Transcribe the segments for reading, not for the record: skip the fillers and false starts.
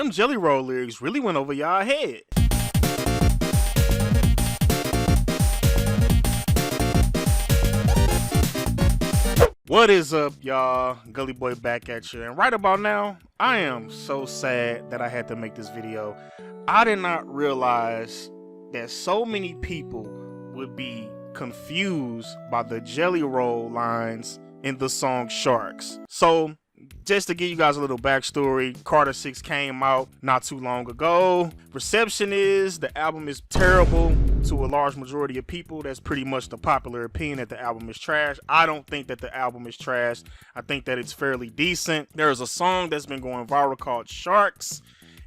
them Jelly Roll lyrics really went over y'all head. What is up, y'all? Gully Boy back at you. And right about now, I am so sad that I had to make this video. I did not realize that so many people would be confused by the Jelly Roll lines in the song Sharks. So, just to give you guys a little backstory, Carter 6 came out not too long ago. Reception is the album is terrible to a large majority of people. That's pretty much the popular opinion, that the album is trash. I don't think that the album is trash. I think that it's fairly decent. There's a song that's been going viral called Sharks,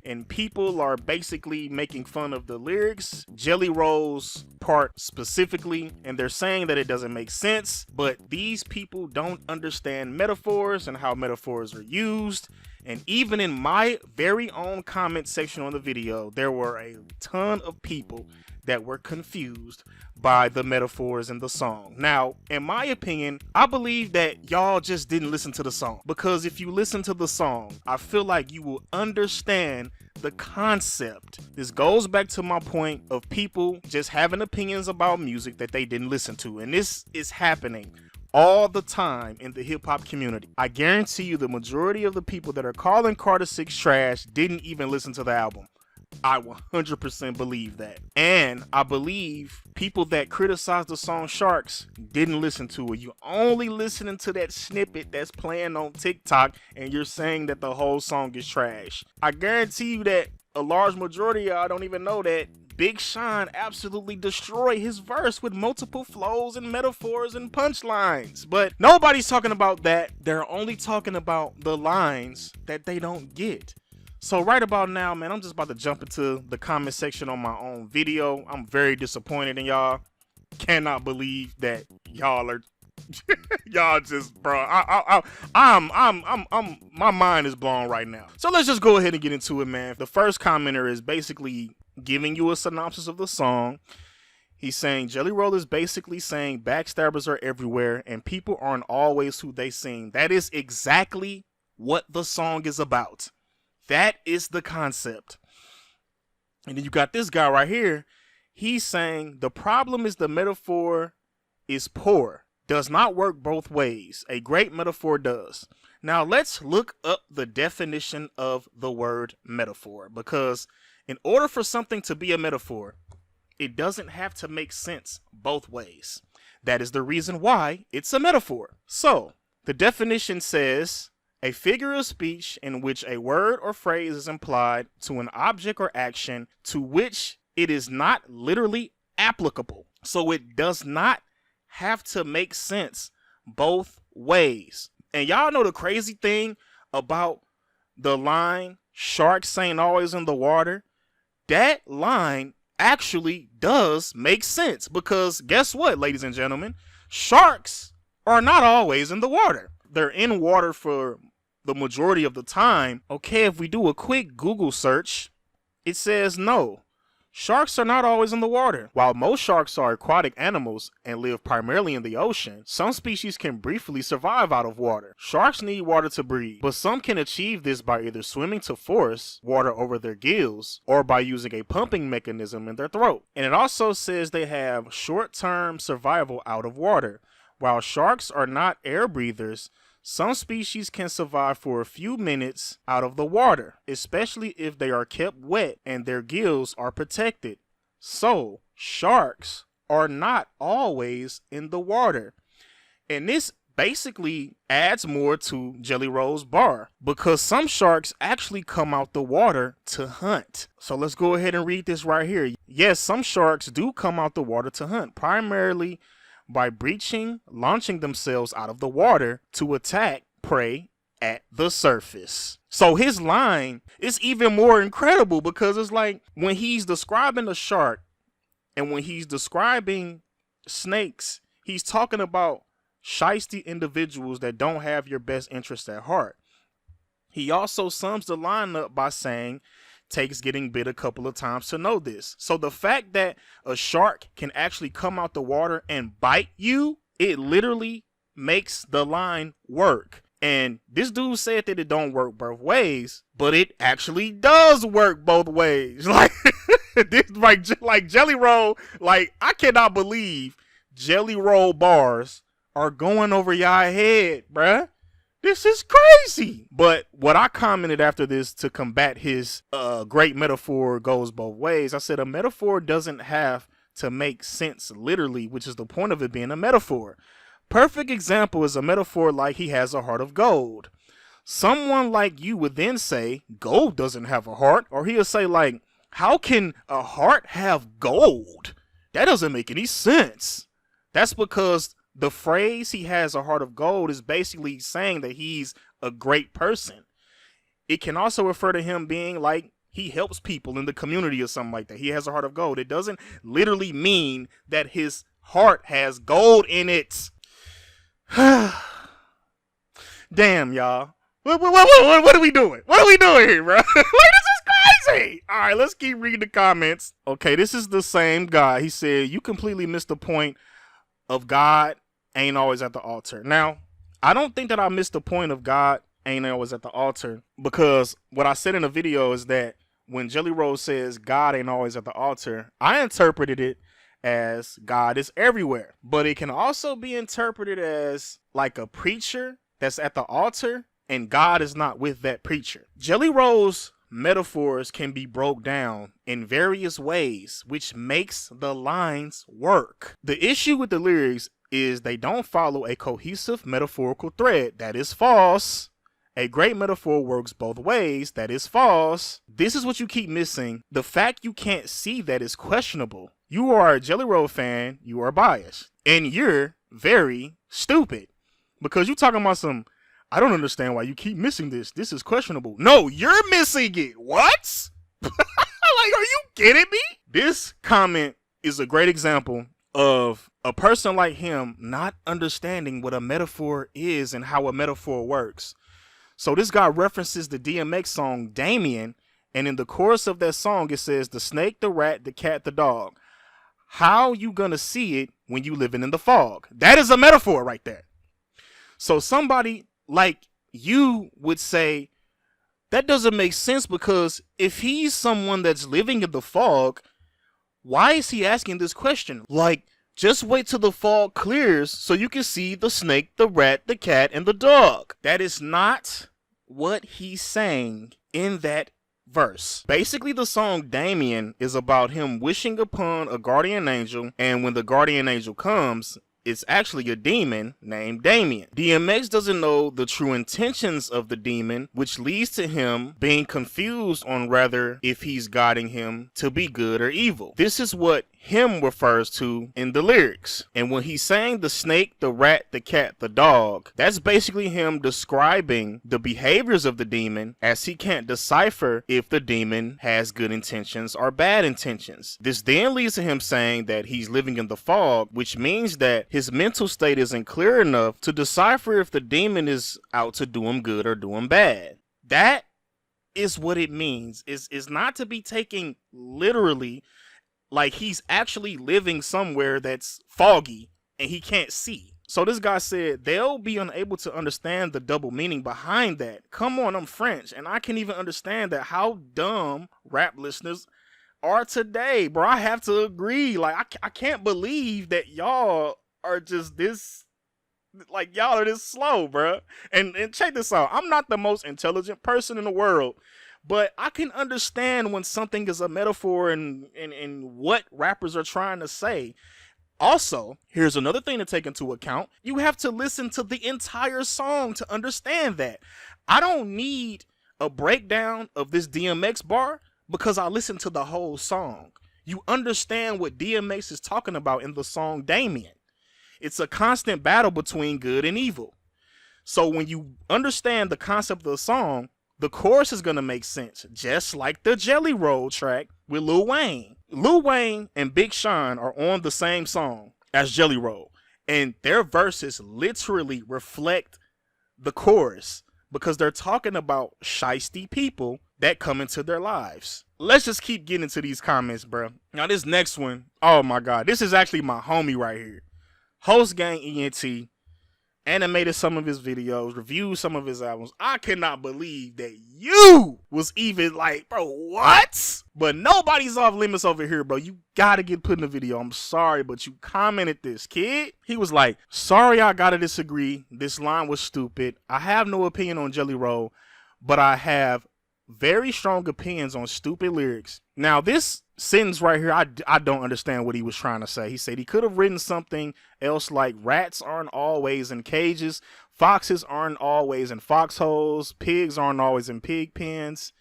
and people are basically making fun of the lyrics, Jelly Roll's part specifically, and they're saying that it doesn't make sense, but these people don't understand metaphors and how metaphors are used. And even in my very own comment section on the video, there were a ton of people that were confused by the metaphors in the song. Now, in my opinion, I believe that y'all just didn't listen to the song, because if you listen to the song, I feel like you will understand the concept. This goes back to my point of people just having opinions about music that they didn't listen to, and this is happening all the time in the hip-hop community. I guarantee you the majority of the people that are calling Carter 6 trash didn't even listen to the album. I 100% believe that. And I believe people that criticize the song Sharks didn't listen to it. You're only listening to that snippet that's playing on TikTok, and you're saying that the whole song is trash. I guarantee you that a large majority of y'all don't even know that Big Sean absolutely destroyed his verse with multiple flows and metaphors and punchlines. But nobody's talking about that. They're only talking about the lines that they don't get. So right about now, man, I'm just about to jump into the comment section on my own video. I'm very disappointed in y'all. Cannot believe that y'all are y'all just, bro. My mind is blown right now. So let's just go ahead and get into it, man. The first commenter is basically giving you a synopsis of the song. He's saying Jelly Roll is basically saying backstabbers are everywhere and people aren't always who they seem. That is exactly what the song is about. That is the concept. And then you got this guy right here. He's saying the problem is the metaphor is poor. Does not work both ways. A great metaphor does. Now let's look up the definition of the word metaphor, because in order for something to be a metaphor, it doesn't have to make sense both ways. That is the reason why it's a metaphor. So the definition says, a figure of speech in which a word or phrase is implied to an object or action to which it is not literally applicable. So it does not have to make sense both ways. And y'all know the crazy thing about the line, sharks ain't always in the water? That line actually does make sense, because guess what, ladies and gentlemen? Sharks are not always in the water. They're in water for the majority of the time. Okay, if we do a quick Google search, it says no. Sharks are not always in the water. While most sharks are aquatic animals and live primarily in the ocean, some species can briefly survive out of water. Sharks need water to breathe, but some can achieve this by either swimming to force water over their gills or by using a pumping mechanism in their throat. And it also says they have short-term survival out of water. While sharks are not air breathers, some species can survive for a few minutes out of the water, especially if they are kept wet and their gills are protected. So, sharks are not always in the water. And this basically adds more to Jelly Roll's bar, because some sharks actually come out the water to hunt. So let's go ahead and read this right here. Yes, some sharks do come out the water to hunt, primarily by launching themselves out of the water to attack prey at the surface. So his line is even more incredible, because it's like when he's describing a shark and when he's describing snakes, he's talking about shiesty individuals that don't have your best interest at heart. He also sums the line up by saying takes getting bit a couple of times to know this. So the fact that a shark can actually come out the water and bite you, it literally makes the line work. And this dude said that it don't work both ways, but it actually does work both ways. Like, this, like Jelly Roll, like, I cannot believe Jelly Roll bars are going over y'all head, bruh. This is crazy. But what I commented after this to combat his great metaphor goes both ways, I said a metaphor doesn't have to make sense literally, which is the point of it being a metaphor. Perfect example is a metaphor like he has a heart of gold. Someone like you would then say, gold doesn't have a heart. Or he'll say, like, how can a heart have gold? That doesn't make any sense. That's because the phrase he has a heart of gold is basically saying that he's a great person. It can also refer to him being like he helps people in the community or something like that. He has a heart of gold. It doesn't literally mean that his heart has gold in it. Damn, y'all. What are we doing? What are we doing here, bro? Like, this is crazy. All right, let's keep reading the comments. Okay, this is the same guy. He said, you completely missed the point of God ain't always at the altar. Now, I don't think that I missed the point of God ain't always at the altar, because what I said in the video is that when Jelly Roll says God ain't always at the altar, I interpreted it as God is everywhere. But it can also be interpreted as like a preacher that's at the altar and God is not with that preacher. Jelly Roll's metaphors can be broke down in various ways, which makes the lines work. The issue with the lyrics is they don't follow a cohesive metaphorical thread. That is false. A great metaphor works both ways. That is false. This is what you keep missing. The fact you can't see that is questionable. You are a Jelly Roll fan. You are biased. And you're very stupid. Because you're talking about some, I don't understand why you keep missing this. This is questionable. No, you're missing it. What? Like, are you kidding me? This comment is a great example of a person like him not understanding what a metaphor is and how a metaphor works. So this guy references the DMX song Damien, and in the chorus of that song it says the snake, the rat, the cat, the dog. How you gonna see it when you living in the fog? That is a metaphor right there. So somebody like you would say that doesn't make sense, because if he's someone that's living in the fog, why is he asking this question? Like, just wait till the fog clears so you can see the snake, the rat, the cat, and the dog. That is not what he's saying in that verse. Basically, the song Damien is about him wishing upon a guardian angel, and when the guardian angel comes, it's actually a demon named Damien. DMX doesn't know the true intentions of the demon, which leads to him being confused on whether if he's guiding him to be good or evil. This is what him refers to in the lyrics. And when he's saying the snake, the rat, the cat, the dog, that's basically him describing the behaviors of the demon, as he can't decipher if the demon has good intentions or bad intentions. This then leads to him saying that he's living in the fog, which means that his mental state isn't clear enough to decipher if the demon is out to do him good or do him bad. That is what it means. Is not to be taken literally, like he's actually living somewhere that's foggy and he can't see. So this guy said they'll be unable to understand the double meaning behind that. Come on, I'm French and I can't even understand that. How dumb rap listeners are today, bro. I have to agree. Like, I can't believe that y'all are just this, like, y'all are this slow, bro. And check this out. I'm not the most intelligent person in the world, but I can understand when something is a metaphor and what rappers are trying to say. Also, here's another thing to take into account. You have to listen to the entire song to understand that. I don't need a breakdown of this DMX bar because I listened to the whole song. You understand what DMX is talking about in the song Damien. It's a constant battle between good and evil. So when you understand the concept of the song, the chorus is going to make sense, just like the Jelly Roll track with Lil Wayne. Lil Wayne and Big Sean are on the same song as Jelly Roll, and their verses literally reflect the chorus because they're talking about shiesty people that come into their lives. Let's just keep getting into these comments, bro. Now this next one, oh my God, this is actually my homie right here. Host Gang ENT, animated some of his videos, reviewed some of his albums. I cannot believe that you was even like, bro, what? But nobody's off limits over here, bro. You gotta get put in the video. I'm sorry, but you commented this, kid. He was like, sorry, I gotta disagree. This line was stupid. I have no opinion on Jelly Roll, but I have very strong opinions on stupid lyrics. Now, this sentence right here, I don't understand what he was trying to say. He said he could have written something else like rats aren't always in cages, foxes aren't always in foxholes, pigs aren't always in pig pens,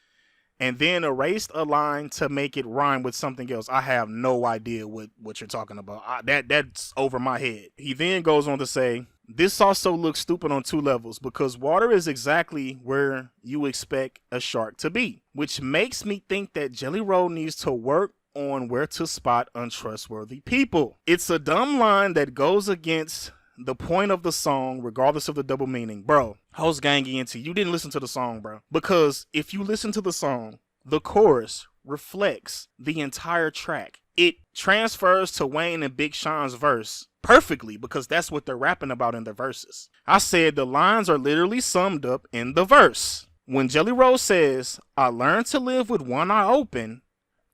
and then erased a line to make it rhyme with something else. I have no idea what you're talking about. That's over my head. He then goes on to say, this also looks stupid on 2 levels because water is exactly where you expect a shark to be, which makes me think that Jelly Roll needs to work on where to spot untrustworthy people. It's a dumb line that goes against the point of the song, regardless of the double meaning. Bro, Host Gang ENT, you didn't listen to the song, bro. Because if you listen to the song, the chorus reflects the entire track. It transfers to Wayne and Big Sean's verse perfectly because that's what they're rapping about in their verses. I said the lines are literally summed up in the verse. When Jelly Roll says, I learned to live with one eye open,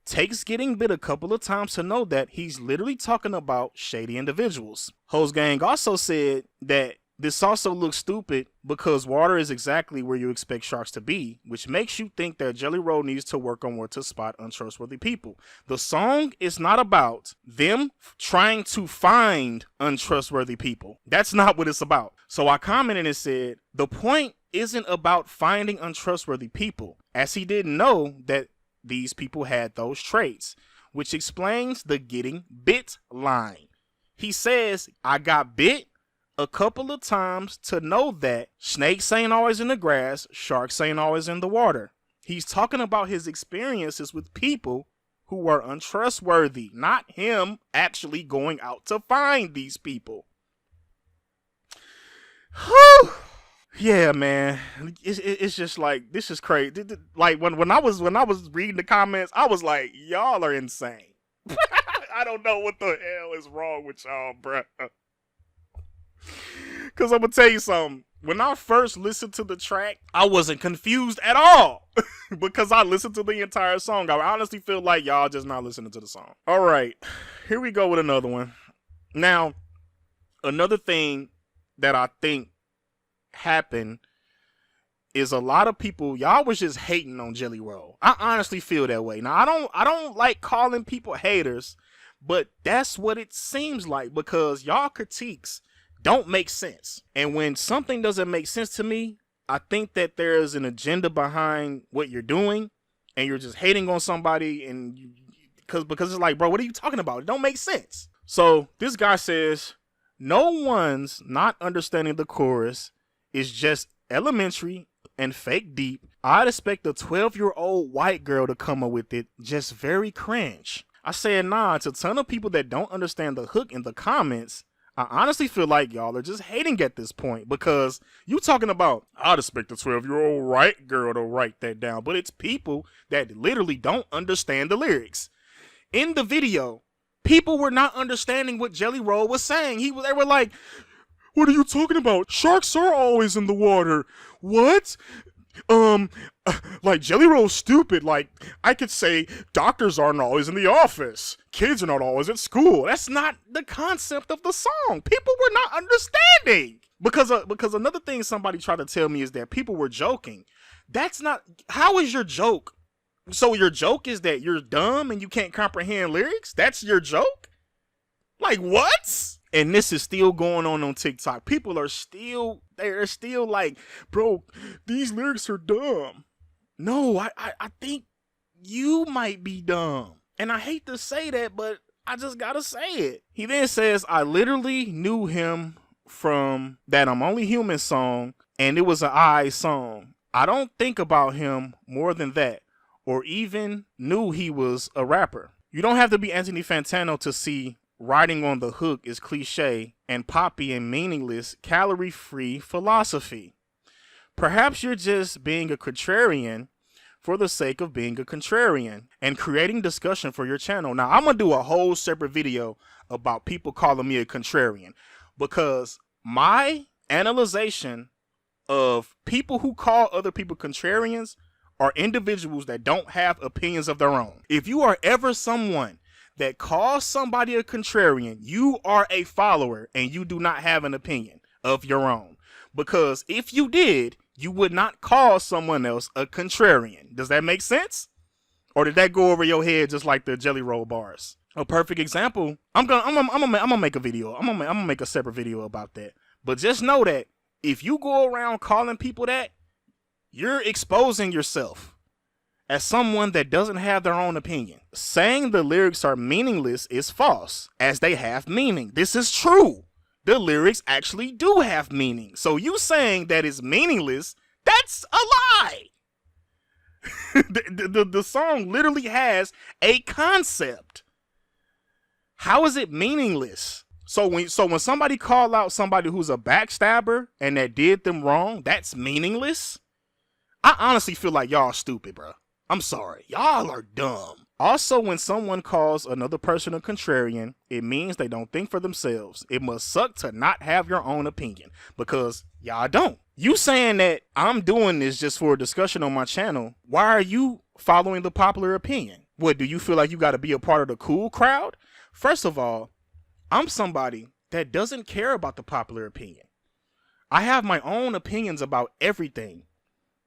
takes getting bit a couple of times to know that he's literally talking about shady individuals. Host Gang also said that this also looks stupid because water is exactly where you expect sharks to be, which makes you think that Jelly Roll needs to work on where to spot untrustworthy people. The song is not about them trying to find untrustworthy people. That's not what it's about. So I commented and said, the point isn't about finding untrustworthy people, as he didn't know that these people had those traits, which explains the getting bit line. He says, I got bit a couple of times to know that snakes ain't always in the grass, sharks ain't always in the water. He's talking about his experiences with people who were untrustworthy, not him actually going out to find these people. Whew. Yeah, man, it's just like, this is crazy. Like when I was reading the comments, I was like, y'all are insane. I don't know what the hell is wrong with y'all, bruh. Because I'm going to tell you something. When I first listened to the track, I wasn't confused at all because I listened to the entire song. I honestly feel like y'all just not listening to the song. All right, here we go with another one. Now, another thing that I think happened is a lot of people, y'all was just hating on Jelly Roll. I honestly feel that way. Now, I don't like calling people haters, but that's what it seems like because y'all critiques don't make sense. And when something doesn't make sense to me, I think that there's an agenda behind what you're doing and you're just hating on somebody and because it's like, bro, what are you talking about? It don't make sense. So this guy says, no one's not understanding the chorus is just elementary and fake deep. I'd expect a 12-year-old white girl to come up with it, just very cringe. I said, nah, it's a ton of people that don't understand the hook in the comments. I honestly feel like y'all are just hating at this point because you talking about, I'd expect a 12-year-old white girl to write that down, but it's people that literally don't understand the lyrics. In the video, people were not understanding what Jelly Roll was saying. They were like, what are you talking about? Sharks are always in the water. What? Like Jelly Roll's stupid. Like I could say doctors aren't always in the office. Kids are not always at school. That's not the concept of the song. People were not understanding. Because another thing somebody tried to tell me is that people were joking. That's not, how is your joke? So your joke is that you're dumb and you can't comprehend lyrics? That's your joke? Like what? And this is still going on TikTok. People are still, they're still like, bro, these lyrics are dumb. No, I think you might be dumb. And I hate to say that, but I just gotta say it. He then says, I literally knew him from that I'm Only Human song, and it was an I song. I don't think about him more than that, or even knew he was a rapper. You don't have to be Anthony Fantano to see writing on the hook is cliche and poppy and meaningless, calorie-free philosophy. Perhaps you're just being a contrarian for the sake of being a contrarian and creating discussion for your channel. Now, I'm going to do a whole separate video about people calling me a contrarian because my analyzation of people who call other people contrarians are individuals that don't have opinions of their own. If you are ever someone that calls somebody a contrarian, you are a follower and you do not have an opinion of your own. Because if you did, you would not call someone else a contrarian. Does that make sense? Or did that go over your head just like the Jelly Roll bars? A perfect example. I'm gonna make a video. I'm gonna make a separate video about that. But just know that if you go around calling people that, you're exposing yourself as someone that doesn't have their own opinion. Saying the lyrics are meaningless is false, as they have meaning. This is true. The lyrics actually do have meaning. So you saying that it's meaningless, that's a lie. the song literally has a concept. How is it meaningless? So when somebody call out somebody who's a backstabber and that did them wrong, that's meaningless? I honestly feel like y'all stupid, bro. I'm sorry. Y'all are dumb. Also, when someone calls another person a contrarian, it means they don't think for themselves. It must suck to not have your own opinion, because y'all don't. You saying that I'm doing this just for a discussion on my channel, why are you following the popular opinion? What, do you feel like you got to be a part of the cool crowd? First of all, I'm somebody that doesn't care about the popular opinion. I have my own opinions about everything.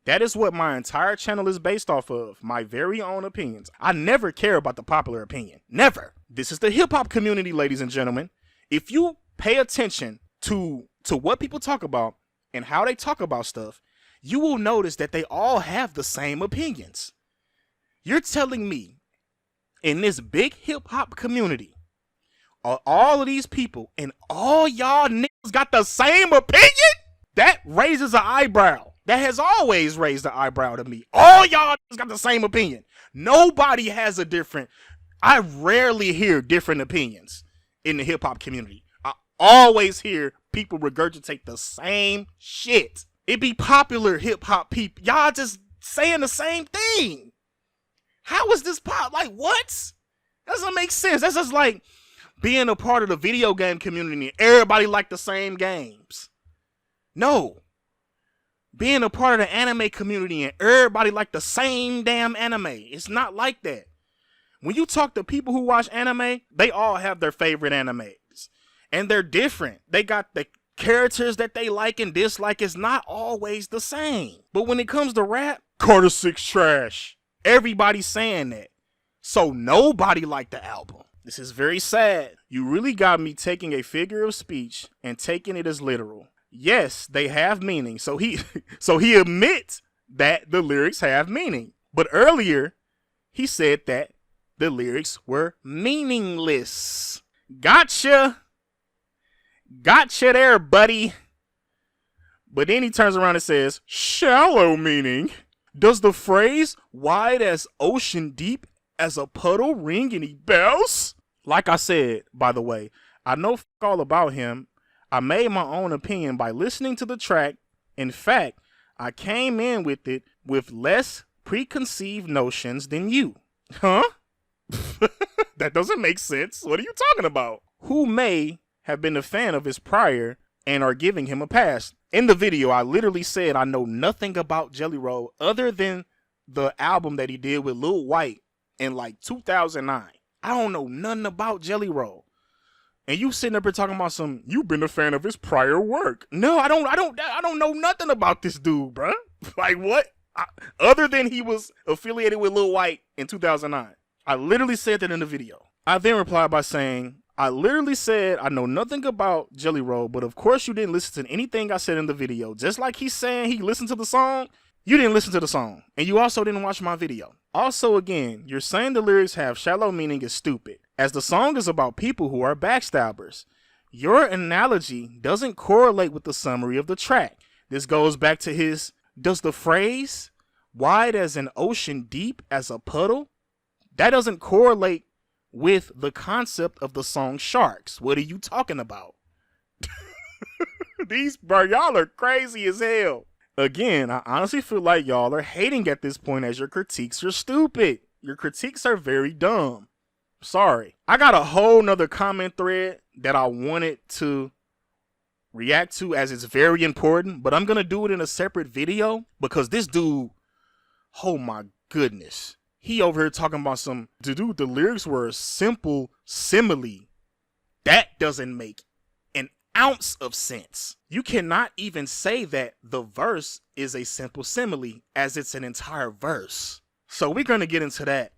That is what my entire channel is based off of, my very own opinions. I never care about the popular opinion. Never. This is the hip-hop community, ladies and gentlemen. If you pay attention to what people talk about and how they talk about stuff, you will notice that they all have the same opinions. You're telling me in this big hip-hop community, all of these people and all y'all niggas got the same opinion? That raises an eyebrow. That has always raised an eyebrow to me. All y'all got the same opinion. Nobody has a different. I rarely hear different opinions in the hip hop community. I always hear people regurgitate the same shit. It be popular hip hop people. Y'all just saying the same thing. How is this pop? Like, what? That doesn't make sense. That's just like being a part of the video game community and everybody like the same games. No. Being a part of the anime community and everybody like the same damn anime. It's not like that. When you talk to people who watch anime, they all have their favorite animes. And they're different. They got the characters that they like and dislike. It's not always the same. But when it comes to rap, Carter 6 trash. Everybody's saying that. So nobody liked the album. This is very sad. You really got me taking a figure of speech and taking it as literal. Yes, they have meaning. So he admits that the lyrics have meaning. But earlier, he said that the lyrics were meaningless. Gotcha. Gotcha there, buddy. But then he turns around and says, shallow meaning. Does the phrase wide as ocean, deep as a puddle ring any bells? Like I said, by the way, I know all about him. I made my own opinion by listening to the track. In fact, I came in with it with less preconceived notions than you. Huh? That doesn't make sense. What are you talking about? Who may have been a fan of his prior and are giving him a pass. In the video, I literally said I know nothing about Jelly Roll other than the album that he did with Lil White in like 2009. I don't know nothing about Jelly Roll. And you sitting up here talking about you've been a fan of his prior work. No, I don't know nothing about this dude, bruh. Like what? Other than he was affiliated with Lil White in 2009. I literally said that in the video. I then replied by saying, I literally said I know nothing about Jelly Roll, but of course you didn't listen to anything I said in the video. Just like he's saying he listened to the song, you didn't listen to the song. And you also didn't watch my video. Also, again, you're saying the lyrics have shallow meaning is stupid, as the song is about people who are backstabbers. Your analogy doesn't correlate with the summary of the track. This goes back to his, does the phrase, wide as an ocean, deep as a puddle, that doesn't correlate with the concept of the song Sharks. What are you talking about? Y'all are crazy as hell. Again, I honestly feel like y'all are hating at this point as your critiques are stupid. Your critiques are very dumb. Sorry. I got a whole nother comment thread that I wanted to react to, as it's very important, but I'm going to do it in a separate video because this dude, oh my goodness. He over here talking about dude, the lyrics were a simple simile. That doesn't make an ounce of sense. You cannot even say that the verse is a simple simile as it's an entire verse. So we're going to get into that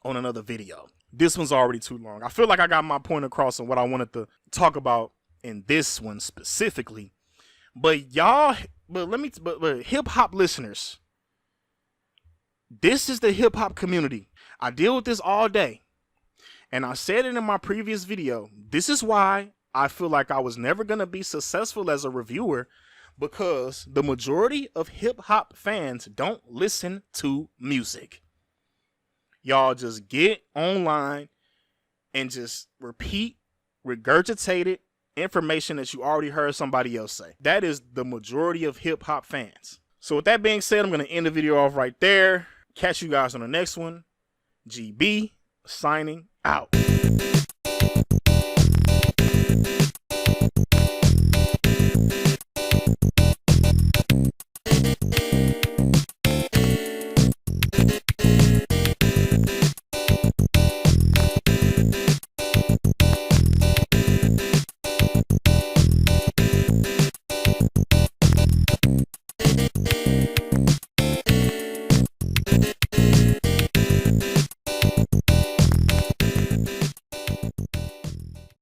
on another video. This one's already too long. I feel like I got my point across on what I wanted to talk about in this one specifically. But hip hop listeners, this is the hip hop community. I deal with this all day. And I said it in my previous video. This is why I feel like I was never going to be successful as a reviewer, because the majority of hip hop fans don't listen to music. Y'all just get online and just regurgitated information that you already heard somebody else say. That is the majority of hip hop fans. So with that being said, I'm going to end the video off right there. Catch you guys on the next one. GB signing out.